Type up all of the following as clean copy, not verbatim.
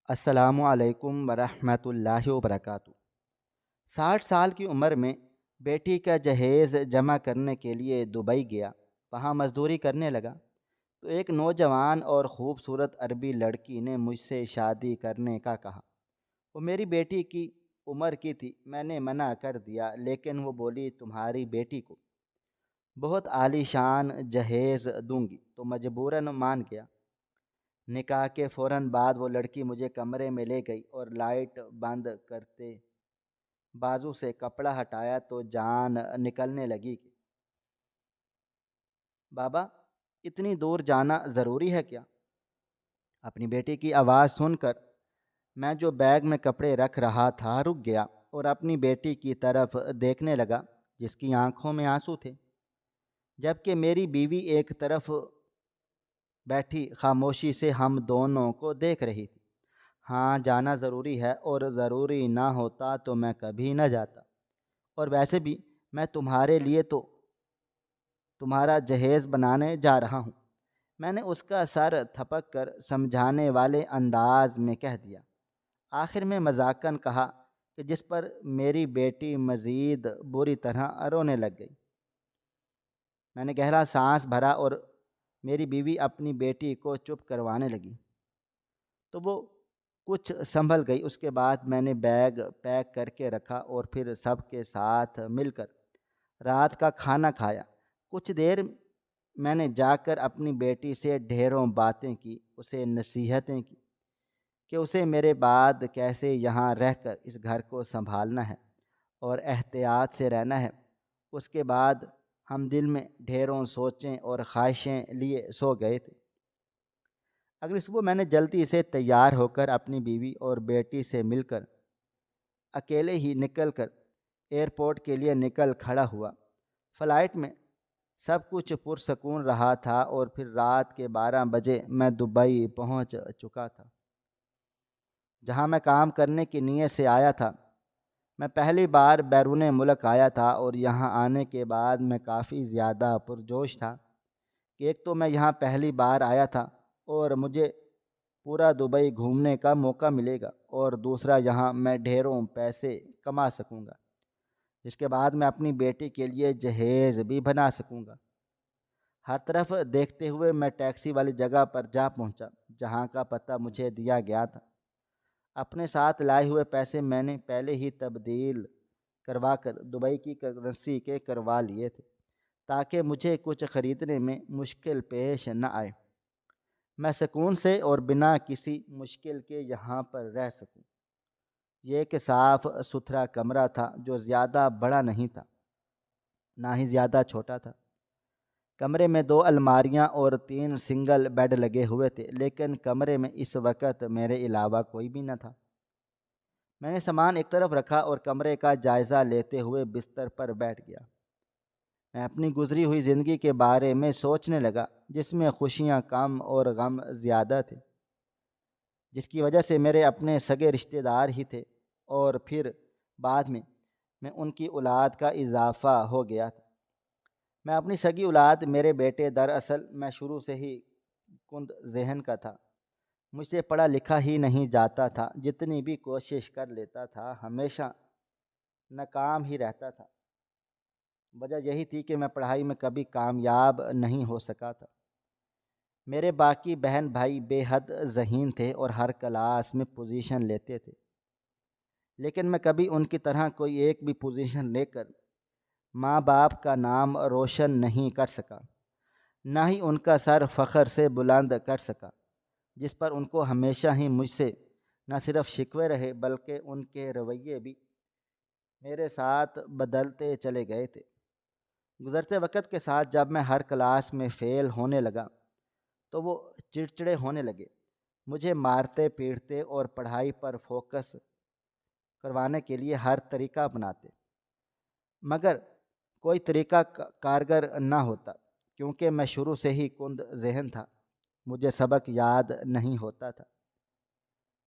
السلام علیکم ورحمۃ اللہ وبرکاتہ۔ 60 سال کی عمر میں بیٹی کا جہیز جمع کرنے کے لیے دبئی گیا۔ وہاں مزدوری کرنے لگا تو ایک نوجوان اور خوبصورت عربی لڑکی نے مجھ سے شادی کرنے کا کہا۔ وہ میری بیٹی کی عمر کی تھی۔ میں نے منع کر دیا، لیکن وہ بولی تمہاری بیٹی کو بہت عالی شان جہیز دوں گی، تو مجبوراً مان گیا۔ نکاح کے فوراً بعد وہ لڑکی مجھے کمرے میں لے گئی اور لائٹ بند کرتے بازو سے کپڑا ہٹایا تو جان نکلنے لگی کہ بابا اتنی دور جانا ضروری ہے کیا؟ اپنی بیٹی کی آواز سن کر میں جو بیگ میں کپڑے رکھ رہا تھا رک گیا اور اپنی بیٹی کی طرف دیکھنے لگا جس کی آنکھوں میں آنسو تھے، جبکہ میری بیوی ایک طرف بیٹھی خاموشی سے ہم دونوں کو دیکھ رہی تھی۔ ہاں جانا ضروری ہے، اور ضروری نہ ہوتا تو میں کبھی نہ جاتا، اور ویسے بھی میں تمہارے لیے تو تمہارا جہیز بنانے جا رہا ہوں، میں نے اس کا سر تھپک کر سمجھانے والے انداز میں کہہ دیا۔ آخر میں مذاقاً کہا کہ جس پر میری بیٹی مزید بری طرح رونے لگ گئی۔ میں نے گہرا سانس بھرا اور میری بیوی اپنی بیٹی کو چپ کروانے لگی تو وہ کچھ سنبھل گئی۔ اس کے بعد میں نے بیگ پیک کر کے رکھا اور پھر سب کے ساتھ مل کر رات کا کھانا کھایا۔ کچھ دیر میں نے جا کر اپنی بیٹی سے ڈھیروں باتیں کی، اسے نصیحتیں کی کہ اسے میرے بعد کیسے یہاں رہ کر اس گھر کو سنبھالنا ہے اور احتیاط سے رہنا ہے۔ اس کے بعد ہم دل میں ڈھیروں سوچیں اور خواہشیں لیے سو گئے تھے۔ اگلی صبح میں نے جلدی سے تیار ہو کر اپنی بیوی اور بیٹی سے مل کر اکیلے ہی نکل کر ایئرپورٹ کے لیے نکل کھڑا ہوا۔ فلائٹ میں سب کچھ پرسکون رہا تھا اور پھر رات کے 12 بجے میں دبئی پہنچ چکا تھا، جہاں میں کام کرنے کی نیت سے آیا تھا۔ میں پہلی بار بیرون ملک آیا تھا اور یہاں آنے کے بعد میں کافی زیادہ پرجوش تھا کہ ایک تو میں یہاں پہلی بار آیا تھا اور مجھے پورا دبئی گھومنے کا موقع ملے گا، اور دوسرا یہاں میں ڈھیروں پیسے کما سکوں گا، جس کے بعد میں اپنی بیٹی کے لیے جہیز بھی بنا سکوں گا۔ ہر طرف دیکھتے ہوئے میں ٹیکسی والی جگہ پر جا پہنچا جہاں کا پتہ مجھے دیا گیا تھا۔ اپنے ساتھ لائے ہوئے پیسے میں نے پہلے ہی تبدیل کروا کر دبئی کی کرنسی کے کروا لیے تھے تاکہ مجھے کچھ خریدنے میں مشکل پیش نہ آئے۔ میں سکون سے اور بنا کسی مشکل کے یہاں پر رہ سکوں۔ یہ ایک صاف ستھرا کمرہ تھا جو زیادہ بڑا نہیں تھا نہ ہی زیادہ چھوٹا تھا۔ کمرے میں 2 الماریاں اور 3 سنگل بیڈ لگے ہوئے تھے، لیکن کمرے میں اس وقت میرے علاوہ کوئی بھی نہ تھا۔ میں نے سامان ایک طرف رکھا اور کمرے کا جائزہ لیتے ہوئے بستر پر بیٹھ گیا۔ میں اپنی گزری ہوئی زندگی کے بارے میں سوچنے لگا، جس میں خوشیاں کم اور غم زیادہ تھے، جس کی وجہ سے میرے اپنے سگے رشتہ دار ہی تھے اور پھر بعد میں ان کی اولاد کا اضافہ ہو گیا تھا۔ میں اپنی سگی اولاد میرے بیٹے، دراصل میں شروع سے ہی کند ذہن کا تھا، مجھ سے پڑھا لکھا ہی نہیں جاتا تھا، جتنی بھی کوشش کر لیتا تھا ہمیشہ ناکام ہی رہتا تھا۔ وجہ یہی تھی کہ میں پڑھائی میں کبھی کامیاب نہیں ہو سکا تھا۔ میرے باقی بہن بھائی بے حد ذہین تھے اور ہر کلاس میں پوزیشن لیتے تھے، لیکن میں کبھی ان کی طرح کوئی ایک بھی پوزیشن لے کر ماں باپ کا نام روشن نہیں کر سکا، نہ ہی ان کا سر فخر سے بلند کر سکا، جس پر ان کو ہمیشہ ہی مجھ سے نہ صرف شکوے رہے بلکہ ان کے رویے بھی میرے ساتھ بدلتے چلے گئے تھے۔ گزرتے وقت کے ساتھ جب میں ہر کلاس میں فیل ہونے لگا تو وہ چڑچڑے ہونے لگے، مجھے مارتے پیٹتے اور پڑھائی پر فوکس کروانے کے لیے ہر طریقہ اپناتے، مگر کوئی طریقہ کارگر نہ ہوتا کیونکہ میں شروع سے ہی کند ذہن تھا۔ مجھے سبق یاد نہیں ہوتا تھا،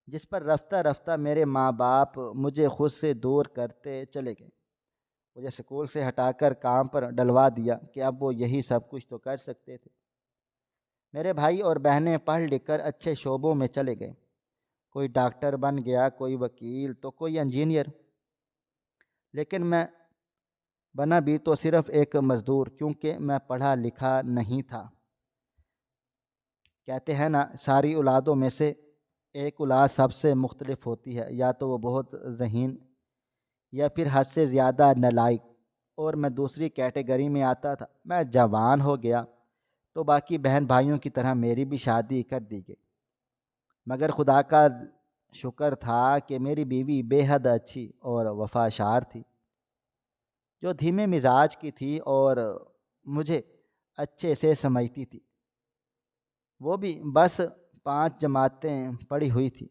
جس پر رفتہ رفتہ میرے ماں باپ مجھے خود سے دور کرتے چلے گئے۔ مجھے اسکول سے ہٹا کر کام پر ڈلوا دیا کہ اب وہ یہی سب کچھ تو کر سکتے تھے۔ میرے بھائی اور بہنیں پڑھ لکھ کر اچھے شعبوں میں چلے گئے، کوئی ڈاکٹر بن گیا، کوئی وکیل تو کوئی انجینئر، لیکن میں بنا بھی تو صرف ایک مزدور، کیونکہ میں پڑھا لکھا نہیں تھا۔ کہتے ہیں نا، ساری اولادوں میں سے ایک اولاد سب سے مختلف ہوتی ہے، یا تو وہ بہت ذہین یا پھر حد سے زیادہ نالائق، اور میں دوسری کیٹیگری میں آتا تھا۔ میں جوان ہو گیا تو باقی بہن بھائیوں کی طرح میری بھی شادی کر دی گئی، مگر خدا کا شکر تھا کہ میری بیوی بے حد اچھی اور وفاشار تھی، جو دھیمے مزاج کی تھی اور مجھے اچھے سے سمجھتی تھی۔ وہ بھی بس 5 جماعتیں پڑھی ہوئی تھی،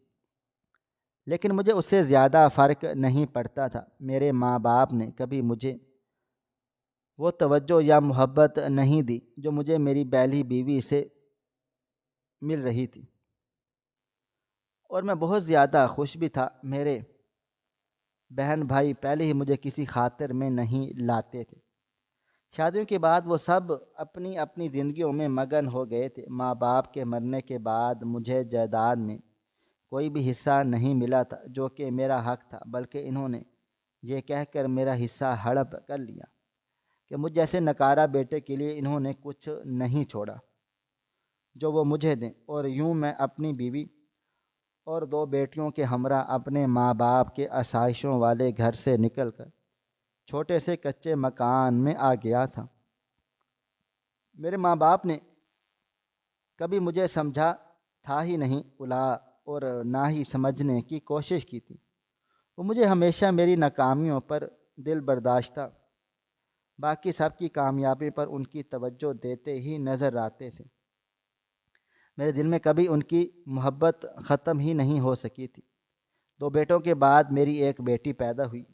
لیکن مجھے اس سے زیادہ فرق نہیں پڑتا تھا۔ میرے ماں باپ نے کبھی مجھے وہ توجہ یا محبت نہیں دی جو مجھے میری پہلی بیوی سے مل رہی تھی، اور میں بہت زیادہ خوش بھی تھا۔ میرے بہن بھائی پہلے ہی مجھے کسی خاطر میں نہیں لاتے تھے۔ شادیوں کے بعد وہ سب اپنی اپنی زندگیوں میں مگن ہو گئے تھے۔ ماں باپ کے مرنے کے بعد مجھے جائیداد میں کوئی بھی حصہ نہیں ملا تھا جو کہ میرا حق تھا، بلکہ انہوں نے یہ کہہ کر میرا حصہ ہڑپ کر لیا کہ مجھ جیسے نکارہ بیٹے کے لیے انہوں نے کچھ نہیں چھوڑا جو وہ مجھے دیں، اور یوں میں اپنی بیوی اور 2 بیٹیوں کے ہمراہ اپنے ماں باپ کے آسائشوں والے گھر سے نکل کر چھوٹے سے کچے مکان میں آ گیا تھا۔ میرے ماں باپ نے کبھی مجھے سمجھا تھا ہی نہیں، الا اور نہ ہی سمجھنے کی کوشش کی تھی۔ وہ مجھے ہمیشہ میری ناکامیوں پر دل برداشتہ، باقی سب کی کامیابی پر ان کی توجہ دیتے ہی نظر آتے تھے۔ میرے دل میں کبھی ان کی محبت ختم ہی نہیں ہو سکی تھی۔ 2 بیٹوں کے بعد میری ایک بیٹی پیدا ہوئی۔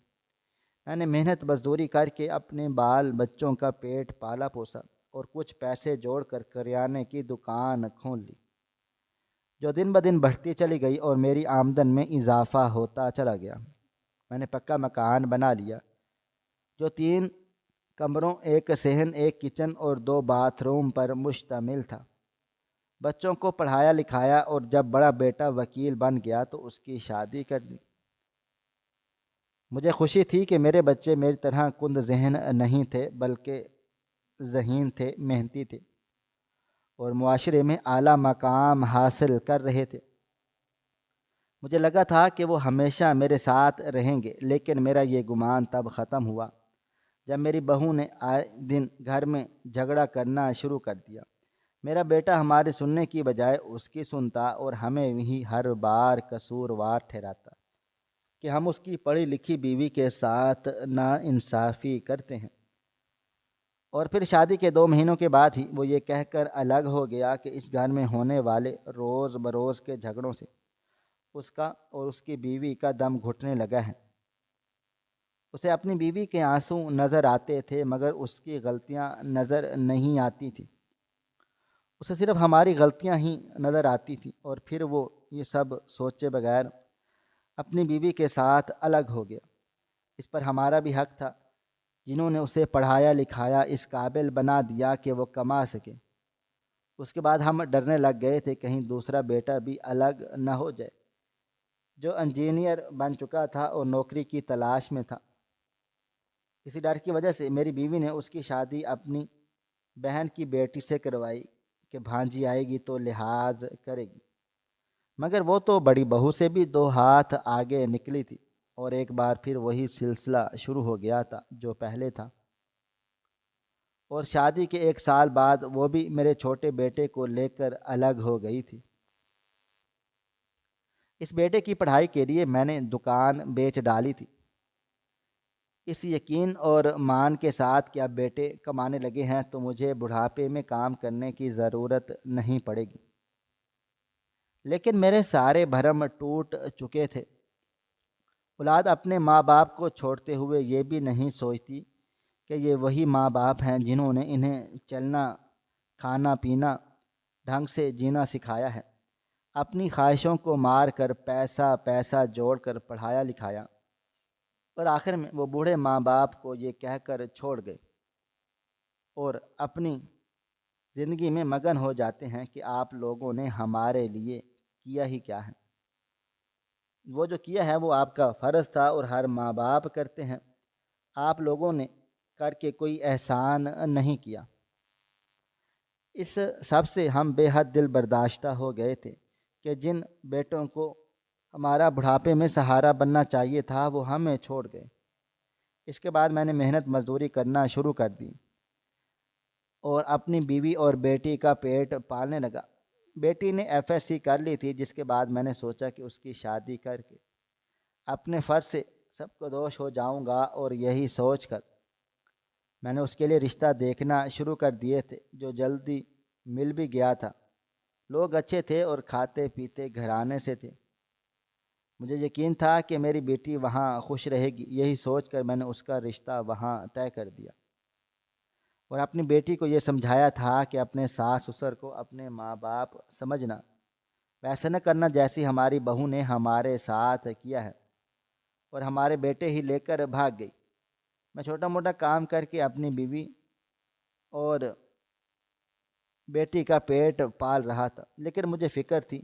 میں نے محنت مزدوری کر کے اپنے بال بچوں کا پیٹ پالا پوسا اور کچھ پیسے جوڑ کر کریانے کی دکان کھول لی، جو دن بدن بڑھتی چلی گئی اور میری آمدن میں اضافہ ہوتا چلا گیا۔ میں نے پکا مکان بنا لیا جو 3 کمروں، 1 صحن، 1 کچن اور 2 باتھ روم پر مشتمل تھا۔ بچوں کو پڑھایا لکھایا، اور جب بڑا بیٹا وکیل بن گیا تو اس کی شادی کر دی۔ مجھے خوشی تھی کہ میرے بچے میری طرح کند ذہن نہیں تھے، بلکہ ذہین تھے، محنتی تھے، اور معاشرے میں اعلیٰ مقام حاصل کر رہے تھے۔ مجھے لگا تھا کہ وہ ہمیشہ میرے ساتھ رہیں گے، لیکن میرا یہ گمان تب ختم ہوا جب میری بہو نے آئے دن گھر میں جھگڑا کرنا شروع کر دیا۔ میرا بیٹا ہمارے سننے کی بجائے اس کی سنتا اور ہمیں ہی ہر بار قصوروار ٹھہراتا کہ ہم اس کی پڑھی لکھی بیوی کے ساتھ ناانصافی کرتے ہیں۔ اور پھر شادی کے 2 مہینوں کے بعد ہی وہ یہ کہہ کر الگ ہو گیا کہ اس گھر میں ہونے والے روز بروز کے جھگڑوں سے اس کا اور اس کی بیوی کا دم گھٹنے لگا ہے۔ اسے اپنی بیوی کے آنسو نظر آتے تھے، مگر اس کی غلطیاں نظر نہیں آتی تھیں۔ اسے صرف ہماری غلطیاں ہی نظر آتی تھیں، اور پھر وہ یہ سب سوچے بغیر اپنی بیوی کے ساتھ الگ ہو گیا۔ اس پر ہمارا بھی حق تھا، جنہوں نے اسے پڑھایا لکھایا، اس قابل بنا دیا کہ وہ کما سکے۔ اس کے بعد ہم ڈرنے لگ گئے تھے کہیں دوسرا بیٹا بھی الگ نہ ہو جائے، جو انجینئر بن چکا تھا اور نوکری کی تلاش میں تھا۔ اسی ڈر کی وجہ سے میری بیوی نے اس کی شادی اپنی بہن کی بیٹی سے کروائی کہ بھانجی آئے گی تو لحاظ کرے گی، مگر وہ تو بڑی بہو سے بھی 2 ہاتھ آگے نکلی تھی، اور ایک بار پھر وہی سلسلہ شروع ہو گیا تھا جو پہلے تھا۔ اور شادی کے 1 سال بعد وہ بھی میرے چھوٹے بیٹے کو لے کر الگ ہو گئی تھی۔ اس بیٹے کی پڑھائی کے لیے میں نے دکان بیچ ڈالی تھی، اس یقین اور مان کے ساتھ کہ اب بیٹے کمانے لگے ہیں تو مجھے بڑھاپے میں کام کرنے کی ضرورت نہیں پڑے گی۔ لیکن میرے سارے بھرم ٹوٹ چکے تھے۔ اولاد اپنے ماں باپ کو چھوڑتے ہوئے یہ بھی نہیں سوچتی کہ یہ وہی ماں باپ ہیں جنہوں نے انہیں چلنا، کھانا پینا، ڈھنگ سے جینا سکھایا ہے، اپنی خواہشوں کو مار کر پیسہ جوڑ کر پڑھایا لکھایا، اور آخر میں وہ بوڑھے ماں باپ کو یہ کہہ کر چھوڑ گئے اور اپنی زندگی میں مگن ہو جاتے ہیں کہ آپ لوگوں نے ہمارے لیے کیا ہی کیا ہے۔ وہ جو کیا ہے وہ آپ کا فرض تھا اور ہر ماں باپ کرتے ہیں، آپ لوگوں نے کر کے کوئی احسان نہیں کیا۔ اس سب سے ہم بے حد دل برداشتہ ہو گئے تھے کہ جن بیٹوں کو ہمارا بڑھاپے میں سہارا بننا چاہیے تھا وہ ہمیں چھوڑ گئے۔ اس کے بعد میں نے محنت مزدوری کرنا شروع کر دی اور اپنی بیوی اور بیٹی کا پیٹ پالنے لگا۔ بیٹی نے ایف ایس سی کر لی تھی، جس کے بعد میں نے سوچا کہ اس کی شادی کر کے اپنے فرض سے سب کو دوش ہو جاؤں گا، اور یہی سوچ کر میں نے اس کے لیے رشتہ دیکھنا شروع کر دیے تھے، جو جلدی مل بھی گیا تھا۔ لوگ اچھے تھے اور کھاتے پیتے گھرانے سے تھے۔ مجھے یقین تھا کہ میری بیٹی وہاں خوش رہے گی، یہی سوچ کر میں نے اس کا رشتہ وہاں طے کر دیا اور اپنی بیٹی کو یہ سمجھایا تھا کہ اپنے ساس سسر کو اپنے ماں باپ سمجھنا، ویسا نہ کرنا جیسی ہماری بہو نے ہمارے ساتھ کیا ہے اور ہمارے بیٹے ہی لے کر بھاگ گئی۔ میں چھوٹا موٹا کام کر کے اپنی بیوی اور بیٹی کا پیٹ پال رہا تھا، لیکن مجھے فکر تھی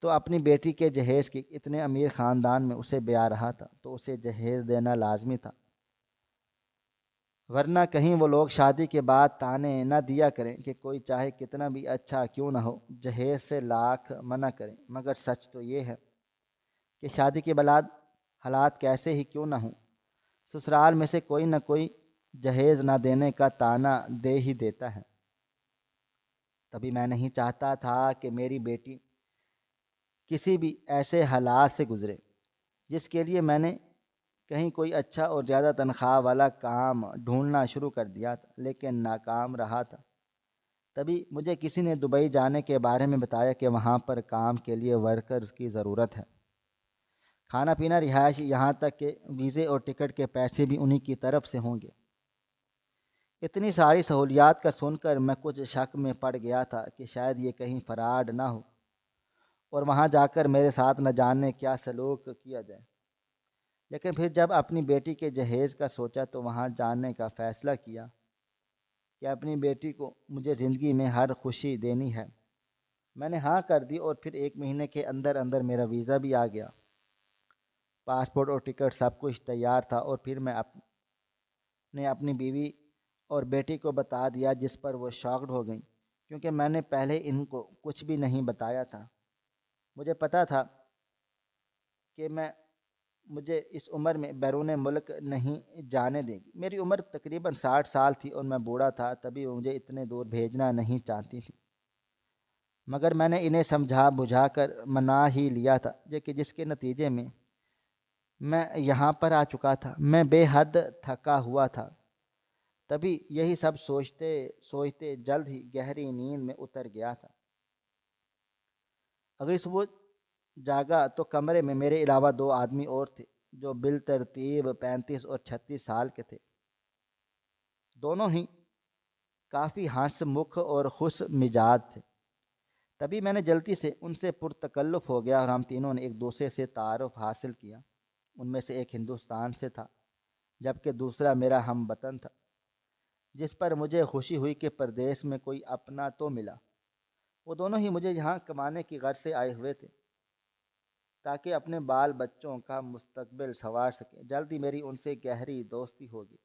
تو اپنی بیٹی کے جہیز کی، اتنے امیر خاندان میں اسے بیاہ رہا تھا تو اسے جہیز دینا لازمی تھا، ورنہ کہیں وہ لوگ شادی کے بعد تانے نہ دیا کریں کہ کوئی چاہے کتنا بھی اچھا کیوں نہ ہو جہیز سے لاکھ منع کریں۔ مگر سچ تو یہ ہے کہ شادی کے بعد حالات کیسے ہی کیوں نہ ہوں، سسرال میں سے کوئی نہ کوئی جہیز نہ دینے کا تانا دے ہی دیتا ہے۔ تبھی میں نہیں چاہتا تھا کہ میری بیٹی کسی بھی ایسے حالات سے گزرے، جس کے لیے میں نے کہیں کوئی اچھا اور زیادہ تنخواہ والا کام ڈھونڈنا شروع کر دیا تھا، لیکن ناکام رہا تھا۔ تبھی مجھے کسی نے دبئی جانے کے بارے میں بتایا کہ وہاں پر کام کے لیے ورکرز کی ضرورت ہے، کھانا پینا رہائش، یہاں تک کہ ویزے اور ٹکٹ کے پیسے بھی انہی کی طرف سے ہوں گے۔ اتنی ساری سہولیات کا سن کر میں کچھ شک میں پڑ گیا تھا کہ شاید یہ کہیں فراڈ نہ ہو اور وہاں جا کر میرے ساتھ نہ جانے کیا سلوک کیا جائے۔ لیکن پھر جب اپنی بیٹی کے جہیز کا سوچا تو وہاں جانے کا فیصلہ کیا کہ اپنی بیٹی کو مجھے زندگی میں ہر خوشی دینی ہے۔ میں نے ہاں کر دی اور پھر 1 مہینے کے اندر اندر میرا ویزا بھی آ گیا، پاسپورٹ اور ٹکٹ سب کچھ تیار تھا، اور پھر میں نے اپنی بیوی اور بیٹی کو بتا دیا، جس پر وہ شاکڈ ہو گئیں، کیونکہ میں نے پہلے ان کو کچھ بھی نہیں بتایا تھا۔ مجھے پتا تھا کہ مجھے اس عمر میں بیرون ملک نہیں جانے دیں گی۔ میری عمر تقریباً 60 سال تھی اور میں بوڑھا تھا، تبھی وہ مجھے اتنے دور بھیجنا نہیں چاہتی تھی، مگر میں نے انہیں سمجھا بجھا کر منا ہی لیا تھا، کہ جس کے نتیجے میں یہاں پر آ چکا تھا۔ میں بے حد تھکا ہوا تھا، تبھی یہی سب سوچتے سوچتے جلد ہی گہری نیند میں اتر گیا تھا۔ اگلی صبح جاگا تو کمرے میں میرے علاوہ 2 آدمی اور تھے، جو بالترتیب 35 اور 36 سال کے تھے۔ دونوں ہی کافی ہنس مکھ اور خوش مزاج تھے۔ تبھی میں نے جلدی سے ان سے پرتکلف ہو گیا اور ہم تینوں نے ایک دوسرے سے تعارف حاصل کیا۔ ان میں سے ایک ہندوستان سے تھا، جبکہ دوسرا میرا ہم وطن تھا، جس پر مجھے خوشی ہوئی کہ پردیس میں کوئی اپنا تو ملا۔ وہ دونوں ہی مجھے یہاں کمانے کی غرض سے آئے ہوئے تھے تاکہ اپنے بال بچوں کا مستقبل سنوار سکیں۔ جلد ہی میری ان سے گہری دوستی ہوگی۔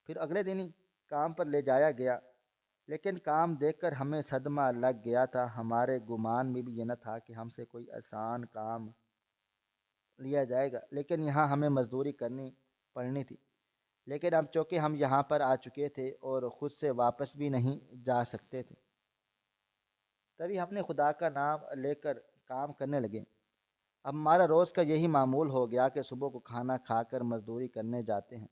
پھر اگلے دن ہی کام پر لے جایا گیا، لیکن کام دیکھ کر ہمیں صدمہ لگ گیا تھا۔ ہمارے گمان میں بھی یہ نہ تھا کہ ہم سے کوئی آسان کام لیا جائے گا، لیکن یہاں ہمیں مزدوری کرنی پڑنی تھی۔ لیکن اب چونکہ ہم یہاں پر آ چکے تھے اور خود سے واپس بھی نہیں جا سکتے تھے، تبھی ہم نے خدا کا نام لے کر کام کرنے لگے۔ اب ہمارا روز کا یہی معمول ہو گیا کہ صبح کو کھانا کھا کر مزدوری کرنے جاتے ہیں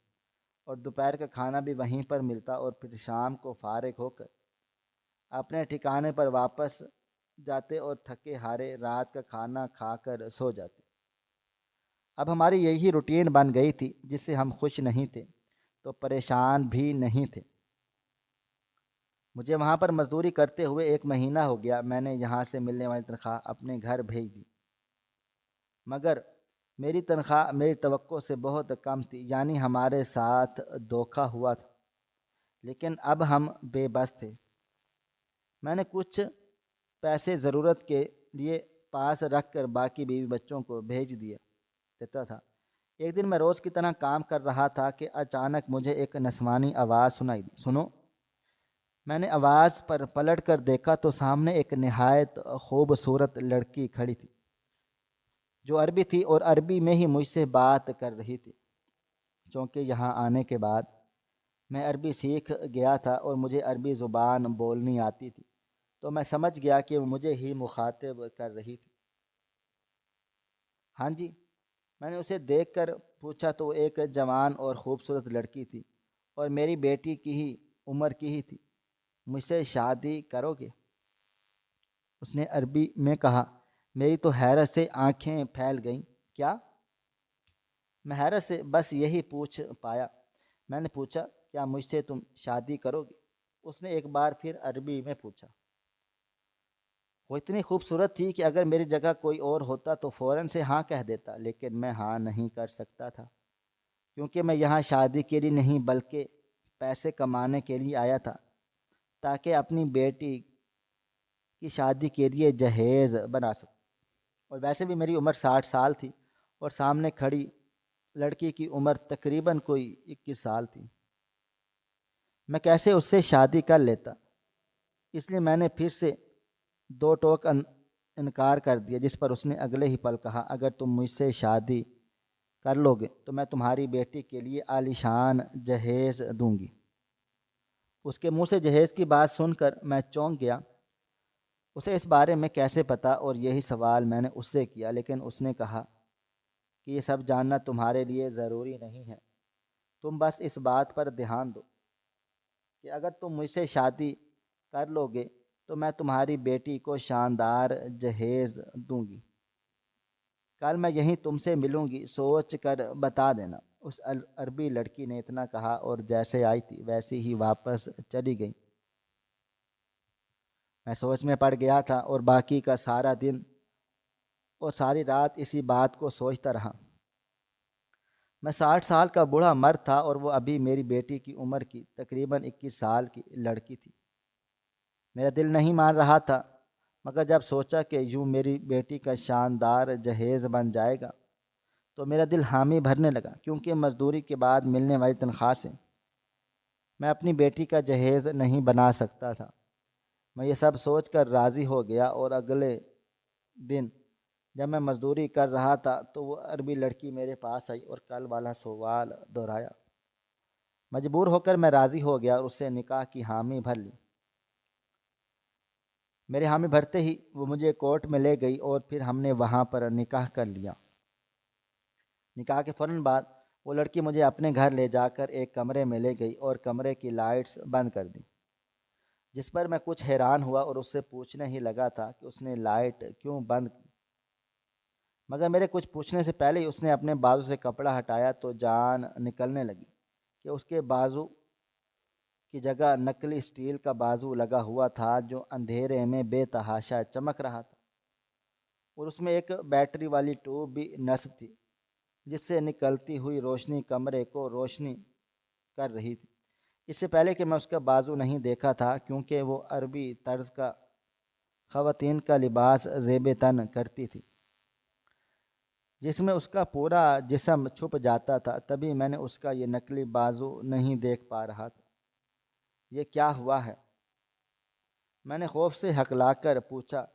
اور دوپہر کا کھانا بھی وہیں پر ملتا، اور پھر شام کو فارغ ہو کر اپنے ٹھکانے پر واپس جاتے اور تھکے ہارے رات کا کھانا کھا کر سو جاتے۔ اب ہماری یہی روٹین بن گئی تھی، جس سے ہم خوش نہیں تھے تو پریشان بھی نہیں تھے۔ مجھے وہاں پر مزدوری کرتے ہوئے 1 مہینہ ہو گیا۔ میں نے یہاں سے ملنے والی تنخواہ اپنے گھر بھیج دی، مگر میری تنخواہ میری توقع سے بہت کم تھی، یعنی ہمارے ساتھ دھوکہ ہوا تھا۔ لیکن اب ہم بے بس تھے۔ میں نے کچھ پیسے ضرورت کے لیے پاس رکھ کر باقی بیوی بچوں کو بھیج دیتا تھا۔ ایک دن میں روز کی طرح کام کر رہا تھا کہ اچانک مجھے ایک نسوانی آواز سنائی دی، سنو۔ میں نے آواز پر پلٹ کر دیکھا تو سامنے ایک نہایت خوبصورت لڑکی کھڑی تھی جو عربی تھی اور عربی میں ہی مجھ سے بات کر رہی تھی۔ چونکہ یہاں آنے کے بعد میں عربی سیکھ گیا تھا اور مجھے عربی زبان بولنی آتی تھی، تو میں سمجھ گیا کہ وہ مجھے ہی مخاطب کر رہی تھی۔ ہاں جی، میں نے اسے دیکھ کر پوچھا تو وہ ایک جوان اور خوبصورت لڑکی تھی اور میری بیٹی کی ہی عمر کی ہی تھی۔ مجھ سے شادی کرو گے؟ اس نے عربی میں کہا۔ میری تو حیرت سے آنکھیں پھیل گئیں۔ کیا؟ میں حیرت سے بس یہی پوچھ پایا۔ میں نے پوچھا، کیا مجھ سے تم شادی کرو گے؟ اس نے ایک بار پھر عربی میں پوچھا۔ وہ اتنی خوبصورت تھی کہ اگر میری جگہ کوئی اور ہوتا تو فوراً سے ہاں کہہ دیتا، لیکن میں ہاں نہیں کر سکتا تھا، کیونکہ میں یہاں شادی کے لیے نہیں بلکہ پیسے کمانے کے لیے آیا تھا، تاکہ اپنی بیٹی کی شادی کے لیے جہیز بنا سکوں۔ اور ویسے بھی میری عمر 60 سال تھی اور سامنے کھڑی لڑکی کی عمر تقریباً کوئی 21 سال تھی۔ میں کیسے اس سے شادی کر لیتا؟ اس لیے میں نے پھر سے دو ٹوک انکار کر دیا، جس پر اس نے اگلے ہی پل کہا، اگر تم مجھ سے شادی کر لو گے تو میں تمہاری بیٹی کے لیے عالیشان جہیز دوں گی۔ اس کے منہ سے جہیز کی بات سن کر میں چونک گیا۔ اسے اس بارے میں کیسے پتا؟ اور یہی سوال میں نے اس سے کیا، لیکن اس نے کہا کہ یہ سب جاننا تمہارے لیے ضروری نہیں ہے، تم بس اس بات پر دھیان دو کہ اگر تم مجھ سے شادی کر لو گے تو میں تمہاری بیٹی کو شاندار جہیز دوں گی۔ کل میں یہیں تم سے ملوں گی، سوچ کر بتا دینا۔ اس عربی لڑکی نے اتنا کہا اور جیسے آئی تھی ویسے ہی واپس چلی گئی۔ میں سوچ میں پڑ گیا تھا اور باقی کا سارا دن اور ساری رات اسی بات کو سوچتا رہا۔ میں 60 سال کا بوڑھا مرد تھا اور وہ ابھی میری بیٹی کی عمر کی تقریباً 21 سال کی لڑکی تھی۔ میرا دل نہیں مان رہا تھا، مگر جب سوچا کہ یوں میری بیٹی کا شاندار جہیز بن جائے گا تو میرا دل حامی بھرنے لگا، کیونکہ مزدوری کے بعد ملنے والی تنخواہ سے میں اپنی بیٹی کا جہیز نہیں بنا سکتا تھا۔ میں یہ سب سوچ کر راضی ہو گیا اور اگلے دن جب میں مزدوری کر رہا تھا تو وہ عربی لڑکی میرے پاس آئی اور کل والا سوال دہرایا۔ مجبور ہو کر میں راضی ہو گیا اور اس سے نکاح کی حامی بھر لی۔ میرے حامی بھرتے ہی وہ مجھے کورٹ میں لے گئی اور پھر ہم نے وہاں پر نکاح کر لیا۔ نکاح کے فوراً بعد وہ لڑکی مجھے اپنے گھر لے جا کر ایک کمرے میں لے گئی اور کمرے کی لائٹس بند کر دی، جس پر میں کچھ حیران ہوا اور اس سے پوچھنے ہی لگا تھا کہ اس نے لائٹ کیوں بند کی، مگر میرے کچھ پوچھنے سے پہلے ہی اس نے اپنے بازو سے کپڑا ہٹایا تو جان نکلنے لگی کہ اس کے بازو کی جگہ نکلی اسٹیل کا بازو لگا ہوا تھا جو اندھیرے میں بے تحاشا چمک رہا تھا، اور اس میں ایک بیٹری والی ٹیوب بھی نصب تھی جس سے نکلتی ہوئی روشنی کمرے کو روشنی کر رہی تھی۔ اس سے پہلے کہ میں اس کا بازو نہیں دیکھا تھا، کیونکہ وہ عربی طرز کا خواتین کا لباس زیب تن کرتی تھی جس میں اس کا پورا جسم چھپ جاتا تھا، تبھی میں نے اس کا یہ نکلی بازو نہیں دیکھ پا رہا تھا۔ یہ کیا ہوا ہے؟ میں نے خوف سے ہکلا کر پوچھا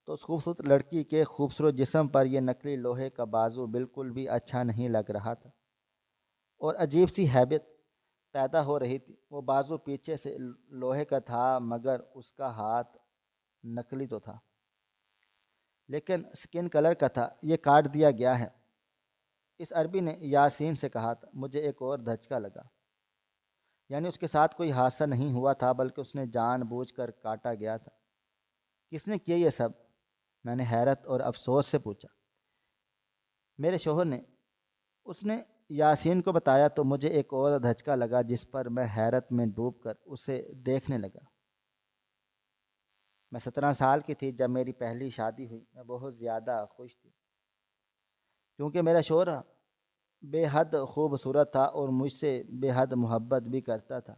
تو اس خوبصورت لڑکی کے خوبصورت جسم پر یہ نکلی لوہے کا بازو بالکل بھی اچھا نہیں لگ رہا تھا اور عجیب سی ہیبت پیدا ہو رہی تھی۔ وہ بازو پیچھے سے لوہے کا تھا مگر اس کا ہاتھ نکلی تو تھا، لیکن سکن کلر کا تھا۔ یہ کاٹ دیا گیا ہے، اس عربی نے یاسین سے کہا تھا۔ مجھے ایک اور دھچکا لگا، یعنی اس کے ساتھ کوئی حادثہ نہیں ہوا تھا بلکہ اس نے جان بوجھ کر کاٹا گیا تھا۔ کس نے کیا یہ سب؟ میں نے حیرت اور افسوس سے پوچھا۔ میرے شوہر نے، اس نے یاسین کو بتایا تو مجھے ایک اور دھچکا لگا جس پر میں حیرت میں ڈوب کر اسے دیکھنے لگا۔ میں 17 سال کی تھی جب میری پہلی شادی ہوئی۔ میں بہت زیادہ خوش تھی کیونکہ میرا شوہر بے حد خوبصورت تھا اور مجھ سے بے حد محبت بھی کرتا تھا۔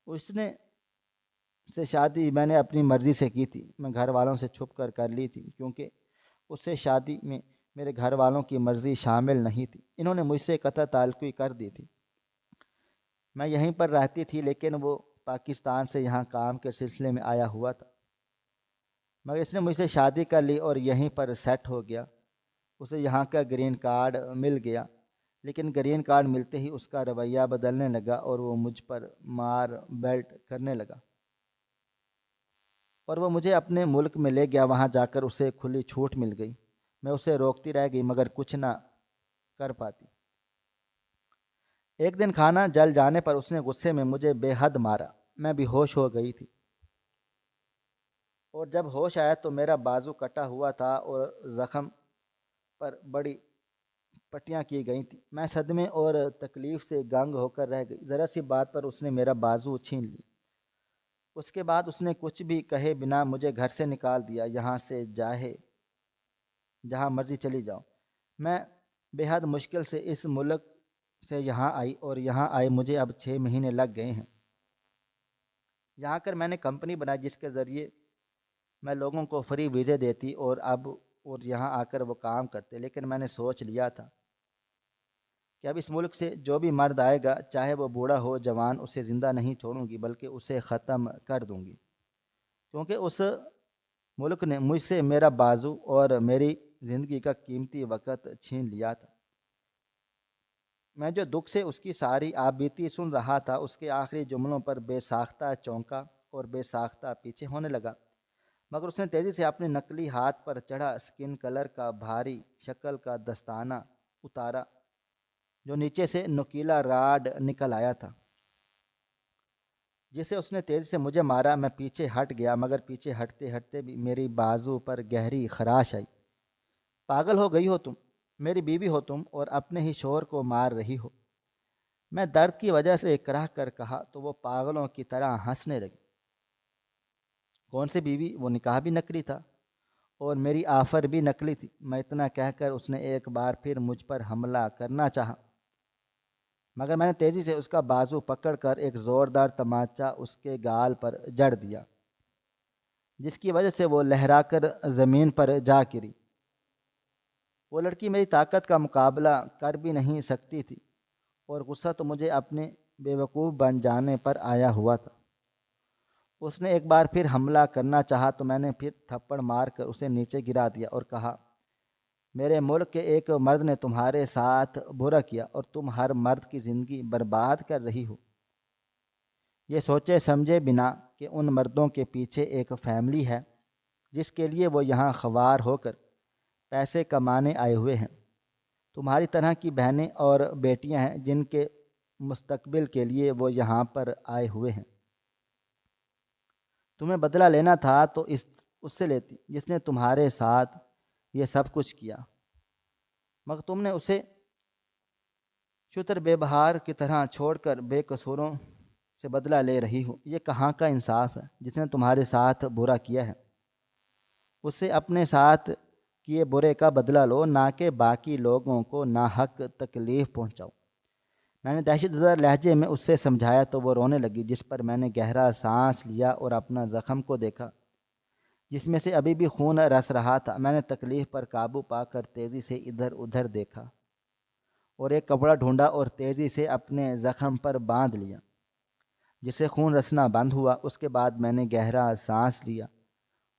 اس نے اس سے شادی میں نے اپنی مرضی سے کی تھی، میں گھر والوں سے چھپ کر لی تھی، کیونکہ اس سے شادی میں میرے گھر والوں کی مرضی شامل نہیں تھی۔ انہوں نے مجھ سے قطع تعلقی کر دی تھی۔ میں یہیں پر رہتی تھی، لیکن وہ پاکستان سے یہاں کام کے سلسلے میں آیا ہوا تھا، مگر اس نے مجھ سے شادی کر لی اور یہیں پر سیٹ ہو گیا۔ اسے یہاں کا گرین کارڈ مل گیا، لیکن گرین کارڈ ملتے ہی اس کا رویہ بدلنے لگا اور وہ مجھ پر مار بیلٹ کرنے لگا، اور وہ مجھے اپنے ملک میں لے گیا۔ وہاں جا کر اسے کھلی چھوٹ مل گئی۔ میں اسے روکتی رہ گئی مگر کچھ نہ کر پاتی۔ ایک دن کھانا جل جانے پر اس نے غصے میں مجھے بے حد مارا۔ میں بے ہوش ہو گئی تھی، اور جب ہوش آیا تو میرا بازو کٹا ہوا تھا اور زخم پر بڑی پٹیاں کی گئی تھیں۔ میں صدمے اور تکلیف سے گنگ ہو کر رہ گئی۔ ذرا سی بات پر اس نے میرا بازو چھین لی۔ اس کے بعد اس نے کچھ بھی کہے بنا مجھے گھر سے نکال دیا۔ یہاں سے جاہے جہاں مرضی چلی جاؤ۔ میں بے حد مشکل سے اس ملک سے یہاں آئی، اور یہاں آئے مجھے اب 6 مہینے لگ گئے ہیں۔ یہاں کر میں نے کمپنی بنائی جس کے ذریعے میں لوگوں کو فری ویزے دیتی، اور یہاں آ کر وہ کام کرتے۔ لیکن میں نے سوچ لیا تھا کہ اب اس ملک سے جو بھی مرد آئے گا، چاہے وہ بوڑھا ہو جوان، اسے زندہ نہیں چھوڑوں گی بلکہ اسے ختم کر دوں گی، کیونکہ اس ملک نے مجھ سے میرا بازو اور میری زندگی کا قیمتی وقت چھین لیا تھا۔ میں جو دکھ سے اس کی ساری آپ بیتی سن رہا تھا، اس کے آخری جملوں پر بے ساختہ چونکا اور بے ساختہ پیچھے ہونے لگا، مگر اس نے تیزی سے اپنے نقلی ہاتھ پر چڑھا سکن کلر کا بھاری شکل کا دستانہ اتارا، جو نیچے سے نوکیلا راڈ نکل آیا تھا، جسے اس نے تیزی سے مجھے مارا۔ میں پیچھے ہٹ گیا، مگر پیچھے ہٹتے ہٹتے بھی میری بازو پر گہری خراش آئی۔ پاگل ہو گئی ہو تم، میری بیوی ہو تم، اور اپنے ہی شوہر کو مار رہی ہو۔ میں درد کی وجہ سے اکراہ کر کہا تو وہ پاگلوں کی طرح ہنسنے لگی۔ کون سی بیوی؟ وہ نکاح بھی نکلی تھا اور میری آفر بھی نکلی تھی۔ میں اتنا کہہ کر اس نے ایک بار پھر مجھ پر حملہ کرنا چاہا، مگر میں نے تیزی سے اس کا بازو پکڑ کر ایک زوردار تماچا اس کے گال پر جڑ دیا، جس کی وجہ سے وہ لہرا کر زمین پر جا گری۔ وہ لڑکی میری طاقت کا مقابلہ کر بھی نہیں سکتی تھی، اور غصہ تو مجھے اپنے بیوقوف بن جانے پر آیا ہوا تھا۔ اس نے ایک بار پھر حملہ کرنا چاہا تو میں نے پھر تھپڑ مار کر اسے نیچے گرا دیا اور کہا، میرے ملک کے ایک مرد نے تمہارے ساتھ برا کیا اور تم ہر مرد کی زندگی برباد کر رہی ہو، یہ سوچے سمجھے بنا کہ ان مردوں کے پیچھے ایک فیملی ہے جس کے لیے وہ یہاں خوار ہو کر پیسے کمانے آئے ہوئے ہیں۔ تمہاری طرح کی بہنیں اور بیٹیاں ہیں جن کے مستقبل کے لیے وہ یہاں پر آئے ہوئے ہیں۔ تمہیں بدلہ لینا تھا تو اس سے لیتی جس نے تمہارے ساتھ یہ سب کچھ کیا، مگر تم نے اسے شتر بے بہار کی طرح چھوڑ کر بے قصوروں سے بدلہ لے رہی ہو۔ یہ کہاں کا انصاف ہے؟ جس نے تمہارے ساتھ برا کیا ہے اس سے اپنے ساتھ کیے برے کا بدلہ لو، نہ کہ باقی لوگوں کو ناحق تکلیف پہنچاؤ۔ میں نے دہشت زدہ لہجے میں اس سے سمجھایا تو وہ رونے لگی، جس پر میں نے گہرا سانس لیا اور اپنا زخم کو دیکھا جس میں سے ابھی بھی خون رس رہا تھا۔ میں نے تکلیف پر قابو پا کر تیزی سے ادھر ادھر دیکھا اور ایک کپڑا ڈھونڈا اور تیزی سے اپنے زخم پر باندھ لیا، جس سے خون رسنا بند ہوا۔ اس کے بعد میں نے گہرا سانس لیا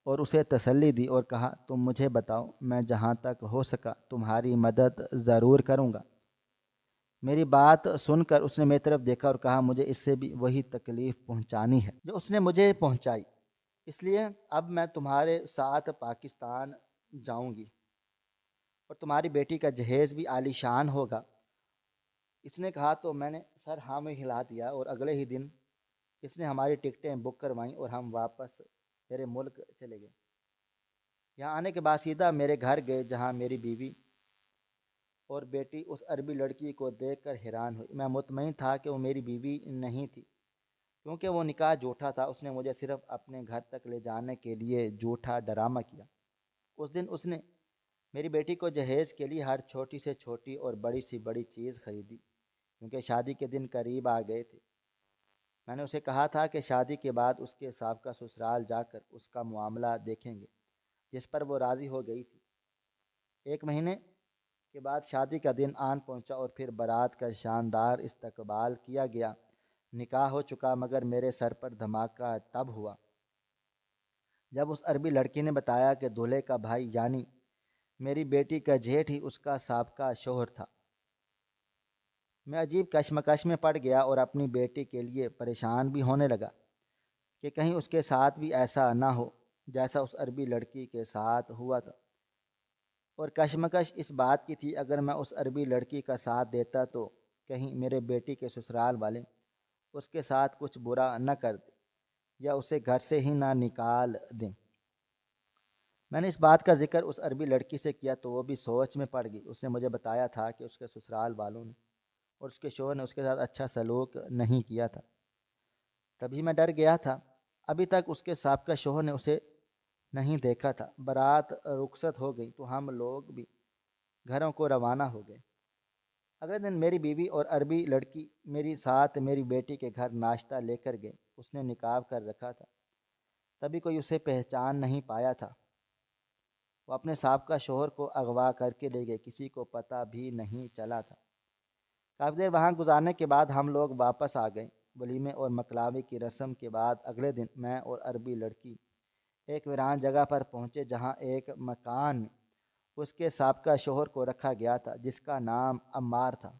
اور اسے تسلی دی اور کہا، تم مجھے بتاؤ، میں جہاں تک ہو سکا تمہاری مدد ضرور کروں گا۔ میری بات سن کر اس نے میری طرف دیکھا اور کہا، مجھے اس سے بھی وہی تکلیف پہنچانی ہے جو اس نے مجھے پہنچائی، اس لیے اب میں تمہارے ساتھ پاکستان جاؤں گی اور تمہاری بیٹی کا جہیز بھی عالی شان ہوگا۔ اس نے کہا تو میں نے سر ہاں میں ہلا دیا، اور اگلے ہی دن اس نے ہماری ٹکٹیں بک کروائیں اور ہم واپس میرے ملک چلے گئے۔ یہاں آنے کے بعد سیدھا میرے گھر گئے، جہاں میری بیوی اور بیٹی اس عربی لڑکی کو دیکھ کر حیران ہوئی۔ میں مطمئن تھا کہ وہ میری بیوی نہیں تھی، کیونکہ وہ نکاح جھوٹا تھا۔ اس نے مجھے صرف اپنے گھر تک لے جانے کے لیے جھوٹا ڈرامہ کیا۔ اس دن اس نے میری بیٹی کو جہیز کے لیے ہر چھوٹی سے چھوٹی اور بڑی سی بڑی چیز خریدی، کیونکہ شادی کے دن قریب آ گئے تھے۔ میں نے اسے کہا تھا کہ شادی کے بعد اس کے سابقہ سسرال جا کر اس کا معاملہ دیکھیں گے، جس پر وہ راضی ہو گئی تھی۔ 1 مہینے کے بعد شادی کا دن آن پہنچا اور پھر بارات کا شاندار استقبال کیا گیا۔ نکاح ہو چکا، مگر میرے سر پر دھماکہ تب ہوا جب اس عربی لڑکی نے بتایا کہ دولہے کا بھائی یعنی میری بیٹی کا جیٹھ ہی اس کا سابقہ شوہر تھا۔ میں عجیب کشمکش میں پڑ گیا اور اپنی بیٹی کے لیے پریشان بھی ہونے لگا کہ کہیں اس کے ساتھ بھی ایسا نہ ہو جیسا اس عربی لڑکی کے ساتھ ہوا تھا۔ اور کشمکش اس بات کی تھی، اگر میں اس عربی لڑکی کا ساتھ دیتا تو کہیں میرے بیٹی کے سسرال والے اس کے ساتھ کچھ برا نہ کر دیں یا اسے گھر سے ہی نہ نکال دیں۔ میں نے اس بات کا ذکر اس عربی لڑکی سے کیا تو وہ بھی سوچ میں پڑ گئی۔ اس نے مجھے بتایا تھا کہ اس کے سسرال والوں نے اور اس کے شوہر نے اس کے ساتھ اچھا سلوک نہیں کیا تھا۔ تبھی میں ڈر گیا تھا۔ ابھی تک اس کے سابقہ شوہر نے اسے نہیں دیکھا تھا۔ بارات رخصت ہو گئی تو ہم لوگ بھی گھروں کو روانہ ہو گئے۔ اگلے دن میری بیوی اور عربی لڑکی میری ساتھ میری بیٹی کے گھر ناشتہ لے کر گئے۔ اس نے نقاب کر رکھا تھا، تبھی کوئی اسے پہچان نہیں پایا تھا۔ وہ اپنے سابقہ شوہر کو اغوا کر کے لے گئے، کسی کو پتہ بھی نہیں چلا تھا۔ کافی دیر وہاں گزارنے کے بعد ہم لوگ واپس آ گئے۔ ولیمے اور مکلاوی کی رسم کے بعد اگلے دن میں اور عربی لڑکی ایک ویران جگہ پر پہنچے جہاں ایک مکان میں اس کے سابقہ شوہر کو رکھا گیا تھا، جس کا نام عمار تھا۔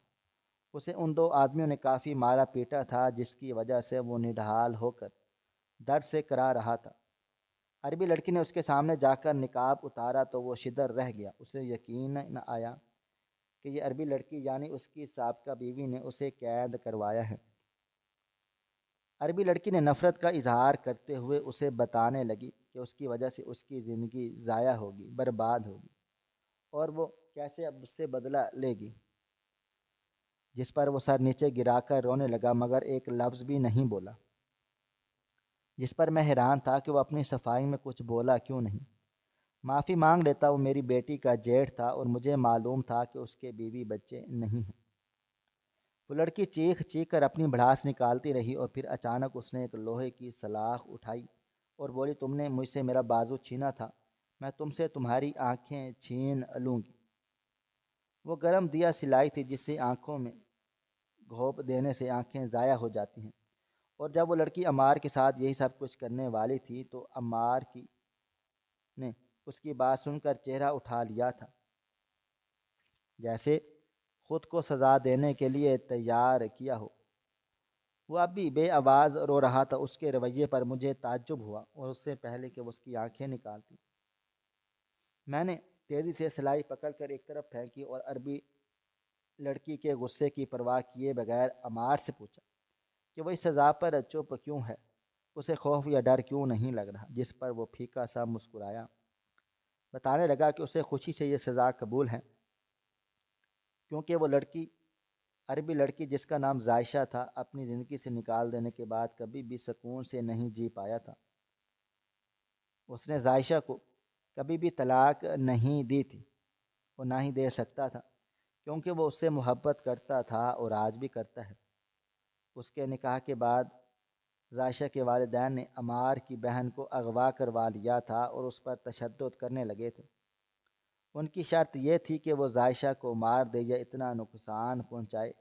اسے ان 2 آدمیوں نے کافی مارا پیٹا تھا، جس کی وجہ سے وہ نڈھال ہو کر درد سے کرا رہا تھا۔ عربی لڑکی نے اس کے سامنے جا کر نقاب اتارا تو وہ شدر رہ گیا۔ اسے یقین نہ آیا کہ یہ عربی لڑکی یعنی اس کی سابقہ بیوی نے اسے قید کروایا ہے۔ عربی لڑکی نے نفرت کا اظہار کرتے ہوئے اسے بتانے لگی کہ اس کی وجہ سے اس کی زندگی ضائع ہوگی، برباد ہوگی، اور وہ کیسے اب اس سے بدلہ لے گی، جس پر وہ سر نیچے گرا کر رونے لگا مگر ایک لفظ بھی نہیں بولا، جس پر میں حیران تھا کہ وہ اپنی صفائی میں کچھ بولا کیوں نہیں۔ معافی مانگ لیتا، وہ میری بیٹی کا جیٹھ تھا اور مجھے معلوم تھا کہ اس کے بیوی بچے نہیں ہیں۔ وہ لڑکی چیخ چیخ کر اپنی بھڑاس نکالتی رہی اور پھر اچانک اس نے ایک لوہے کی سلاخ اٹھائی اور بولی، تم نے مجھ سے میرا بازو چھینا تھا، میں تم سے تمہاری آنکھیں چھین لوں گی۔ وہ گرم دیا سلائی تھی جس سے آنکھوں میں گھونپ دینے سے آنکھیں ضائع ہو جاتی ہیں، اور جب وہ لڑکی عمار کے ساتھ یہی سب کچھ کرنے والی تھی تو عمار نے اس کی بات سن کر چہرہ اٹھا لیا تھا، جیسے خود کو سزا دینے کے لیے تیار کیا ہو۔ وہ اب بھی بے آواز رو رہا تھا۔ اس کے رویے پر مجھے تعجب ہوا، اور اس سے پہلے کہ وہ اس کی آنکھیں نکالتی میں نے تیزی سے سلائی پکڑ کر ایک طرف پھینکی اور عربی لڑکی کے غصے کی پرواہ کیے بغیر عمار سے پوچھا کہ وہ اس سزا پر چپ کیوں ہے، اسے خوف یا ڈر کیوں نہیں لگ رہا، جس پر وہ پھیکا سا مسکرایا، بتانے لگا کہ اسے خوشی سے یہ سزا قبول ہے، کیونکہ وہ عربی لڑکی جس کا نام عائشہ تھا، اپنی زندگی سے نکال دینے کے بعد کبھی بھی سکون سے نہیں جی پایا تھا۔ اس نے عائشہ کو کبھی بھی طلاق نہیں دی تھی اور نہ ہی دے سکتا تھا، کیونکہ وہ اس سے محبت کرتا تھا اور آج بھی کرتا ہے۔ اس کے نکاح کے بعد عائشہ کے والدین نے عمار کی بہن کو اغوا کروا لیا تھا اور اس پر تشدد کرنے لگے تھے۔ ان کی شرط یہ تھی کہ وہ عائشہ کو مار دے یا اتنا نقصان پہنچائے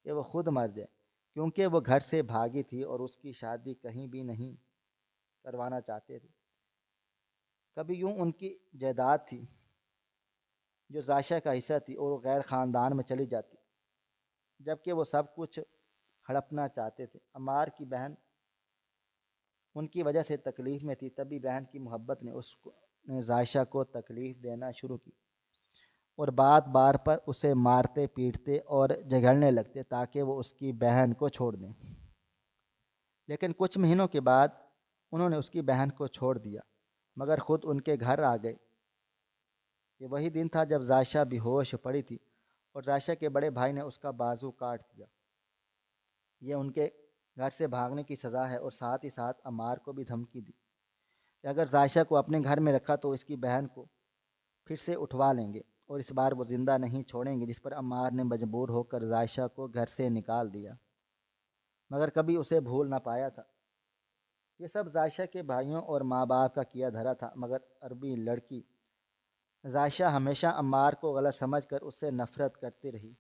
کہ وہ خود مر جائے، کیونکہ وہ گھر سے بھاگی تھی اور اس کی شادی کہیں بھی نہیں کروانا چاہتے تھے۔ کبھی یوں ان کی جائیداد تھی جو عائشہ کا حصہ تھی اور وہ غیر خاندان میں چلی جاتی، جبکہ وہ سب کچھ ہڑپنا چاہتے تھے۔ عمار کی بہن ان کی وجہ سے تکلیف میں تھی، تبھی بہن کی محبت نے عائشہ کو تکلیف دینا شروع کی اور بار بار پر اسے مارتے پیٹتے اور جھگڑنے لگتے تاکہ وہ اس کی بہن کو چھوڑ دیں۔ لیکن کچھ مہینوں کے بعد انہوں نے اس کی بہن کو چھوڑ دیا مگر خود ان کے گھر آ گئے۔ یہ وہی دن تھا جب عائشہ بے ہوش پڑی تھی اور عائشہ کے بڑے بھائی نے اس کا بازو کاٹ دیا۔ یہ ان کے گھر سے بھاگنے کی سزا ہے، اور ساتھ ہی ساتھ عمار کو بھی دھمکی دی کہ اگر عائشہ کو اپنے گھر میں رکھا تو اس کی بہن کو پھر سے اٹھوا لیں گے اور اس بار وہ زندہ نہیں چھوڑیں گے، جس پر عمار نے مجبور ہو کر عائشہ کو گھر سے نکال دیا۔ مگر کبھی اسے بھول نہ پایا تھا۔ یہ سب عائشہ کے بھائیوں اور ماں باپ کا کیا دھرا تھا، مگر عربی لڑکی عائشہ ہمیشہ عمار کو غلط سمجھ کر اس سے نفرت کرتی رہی۔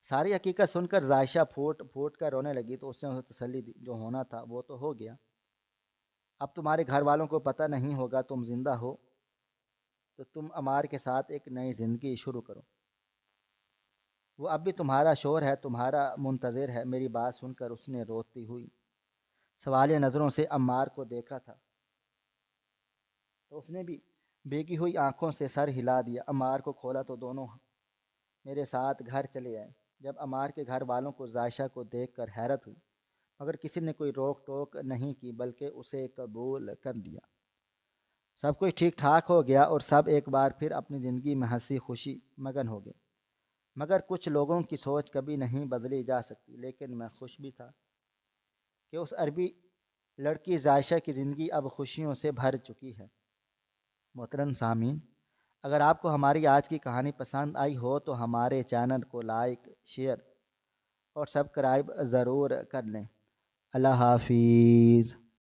ساری حقیقت سن کر عائشہ پھوٹ پھوٹ کر رونے لگی تو اس نے اسے تسلی دی، جو ہونا تھا وہ تو ہو گیا، اب تمہارے گھر والوں کو پتہ نہیں ہوگا تم زندہ ہو، تو تم عمار کے ساتھ ایک نئی زندگی شروع کرو، وہ اب بھی تمہارا شوہر ہے، تمہارا منتظر ہے۔ میری بات سن کر اس نے روتی ہوئی سوالیہ نظروں سے عمار کو دیکھا تھا، تو اس نے بھی بھیگی ہوئی آنکھوں سے سر ہلا دیا۔ عمار کو کھولا تو دونوں میرے ساتھ گھر چلے آئے۔ جب عمار کے گھر والوں کو عائشہ کو دیکھ کر حیرت ہوئی، مگر کسی نے کوئی روک ٹوک نہیں کی، بلکہ اسے قبول کر لیا۔ سب کچھ ٹھیک ٹھاک ہو گیا اور سب ایک بار پھر اپنی زندگی میں ہنسی خوشی مگن ہو گئے۔ مگر کچھ لوگوں کی سوچ کبھی نہیں بدلی جا سکتی، لیکن میں خوش بھی تھا کہ اس عربی لڑکی عائشہ کی زندگی اب خوشیوں سے بھر چکی ہے۔ محترم سامعین، اگر آپ کو ہماری آج کی کہانی پسند آئی ہو تو ہمارے چینل کو لائک، شیئر اور سبسکرائب ضرور کر لیں۔ اللہ حافظ۔